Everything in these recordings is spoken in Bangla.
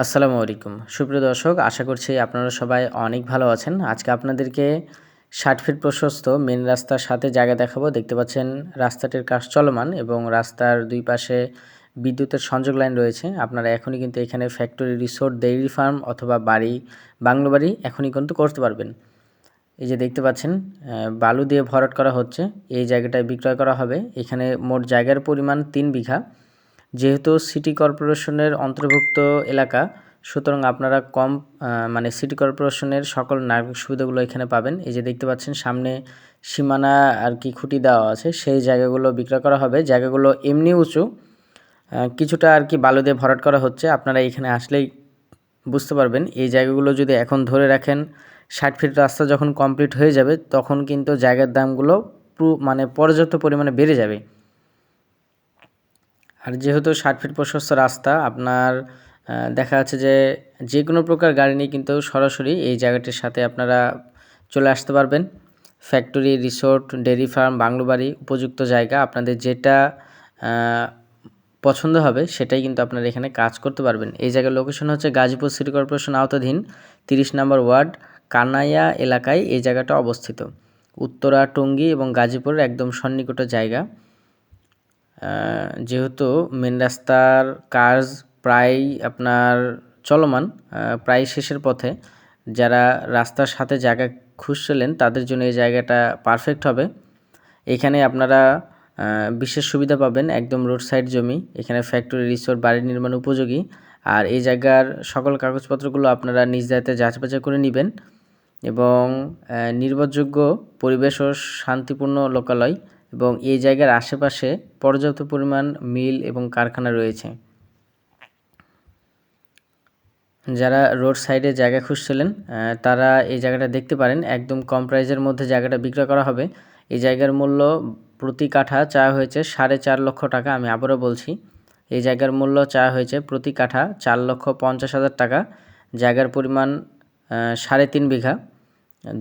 আসসালামু আলাইকুম সুপ্রিয় দর্শক, আশা করছি আপনারা সবাই অনেক ভালো আছেন। আজকে আপনাদেরকে ৬০ ফিট প্রশস্ত মেন রাস্তার সাথে জায়গা দেখাবো। দেখতে পাচ্ছেন রাস্তাটির কাজ চলমান এবং রাস্তার দুই পাশে বিদ্যুতের সংযোগ লাইন রয়েছে। আপনারা এখনই কিন্তু এখানে ফ্যাক্টরি, রিসোর্ট, ডেইরি ফার্ম অথবা বাড়ি, বাংলো বাড়ি এখনই কিন্তু করতে পারবেন। এই যে দেখতে পাচ্ছেন বালু দিয়ে ভরাট করা হচ্ছে, এই জায়গাটায় বিক্রয় করা হবে। এখানে মোট জায়গার পরিমাণ ৩ বিঘা। যেহেতু সিটি কর্পোরেশনের অন্তর্ভুক্ত এলাকা, সুতরাং আপনারা কম সিটি কর্পোরেশনের সকল নাগরিক সুবিধাগুলো এখানে পাবেন। এই যে দেখতে পাচ্ছেন সামনে সীমানা আর কি খুঁটি দেওয়া আছে, সেই জায়গাগুলো বিক্রয় করা হবে। জায়গাগুলো এমনি উঁচু, কিছুটা আর কি বালু দিয়ে ভরাট করা হচ্ছে। আপনারা এখানে আসলেই বুঝতে পারবেন। এই জায়গাগুলো যদি এখন ধরে রাখেন, ৬০ ফিট রাস্তা যখন কমপ্লিট হয়ে যাবে তখন কিন্তু জায়গার দামগুলো পর্যাপ্ত পরিমাণে বেড়ে যাবে। আর যেহেতু ৬০ ফিট প্রশস্ত রাস্তা, আপনার দেখা যাচ্ছে যে কোনো প্রকার গাড়ি নিয়ে কিন্তু সরাসরি এই জায়গাটির সাথে আপনারা চলে আসতে পারবেন। Factory, resort, dairy farm, bungalow বাড়ি উপযুক্ত জায়গা। আপনাদের যেটা পছন্দ হবে সেটাই কিন্তু আপনারা এখানে কাজ করতে পারবেন। এই জায়গার লোকেশন হচ্ছে গাজীপুর সিটি কর্পোরেশন আওতাধীন ৩০ নম্বর ওয়ার্ড কানাইয়া এলাকায় এই জায়গাটা অবস্থিত। উত্তরা, টঙ্গী এবং গাজীপুরের একদম সন্নিকট জায়গা। যেহেতু মেন রাস্তার কাজ প্রায় আপনার চলমান, প্রায় শেষের পথে, যারা রাস্তার সাথে জায়গা খুঁজছিলেন তাদের জন্য এই জায়গাটা পারফেক্ট হবে। এখানে আপনারা বিশেষ সুবিধা পাবেন, একদম রোড সাইড জমি। এখানে ফ্যাক্টরি, রিসোর্ট, বাড়ি নির্মাণ উপযোগী। আর এই জায়গার সকল কাগজপত্রগুলো আপনারা নিজ দায়িত্বে যাচাই করে নেবেন এবং নির্ভরযোগ্য পরিবেশ ও শান্তিপূর্ণ লোকালয় এবং এই জায়গার আশেপাশে পর্যাপ্ত পরিমাণ মিল এবং কারখানা রয়েছে। যারা রোড সাইডে জায়গা খুঁজছিলেন তারা এই জায়গাটা দেখতে পারেন। একদম কম প্রাইজের মধ্যে জায়গাটা বিক্রয় করা হবে। এই জায়গার মূল্য প্রতি কাঠা চাওয়া হয়েছে 4.5 লক্ষ টাকা। আমি আবারও বলছি, এই জায়গার মূল্য চাওয়া হয়েছে প্রতি কাঠা 4,50,000 টাকা। জায়গার পরিমাণ 3.5 বিঘা।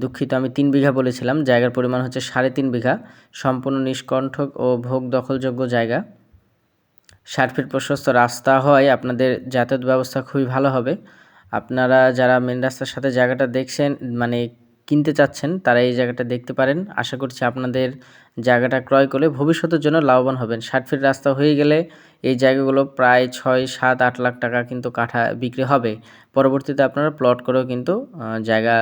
দুঃখিত, আমি 3 বিঘা বলেছিলাম। জায়গার পরিমাণ হচ্ছে 3.5 বিঘা। সম্পূর্ণ নিষ্কণ্টক ও ভোগ দখলযোগ্য জায়গা। ৬০ ফিট প্রশস্ত রাস্তা হয়, আপনাদের যাতায়াত ব্যবস্থা খুবই ভালো হবে। আপনারা যারা মেন রাস্তার সাথে জায়গাটা দেখছেন, কিনতে চাচ্ছেন, তারা এই জায়গাটা দেখতে পারেন। আশা করছি আপনাদের জায়গাটা ক্রয় করলে ভবিষ্যতের জন্য লাভবান হবেন। ৬০ ফিট রাস্তা হয়ে গেলে এই জায়গাগুলো প্রায় 6, 7, 8 লাখ টাকা কিন্তু কাঠা বিক্রি হবে। পরবর্তীতে আপনারা প্লট করেও কিন্তু জায়গা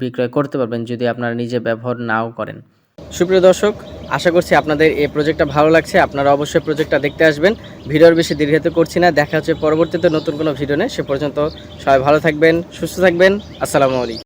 বিক্রয় করতে পারবেন যদি আপনারা নিজে ব্যবহার নাও করেন। সুপ্রিয় দর্শক, আশা করছি আপনাদের এই প্রজেক্টটা ভালো লাগছে। আপনারা অবশ্যই প্রজেক্টটা দেখতে আসবেন। ভিডিওর বেশি দীর্ঘায়িত করছি না, দেখা হচ্ছে পরবর্তীতে নতুন কোনো ভিডিও নিয়ে। সে পর্যন্ত সবাই ভালো থাকবেন, সুস্থ থাকবেন। আসসালামু আলাইকুম।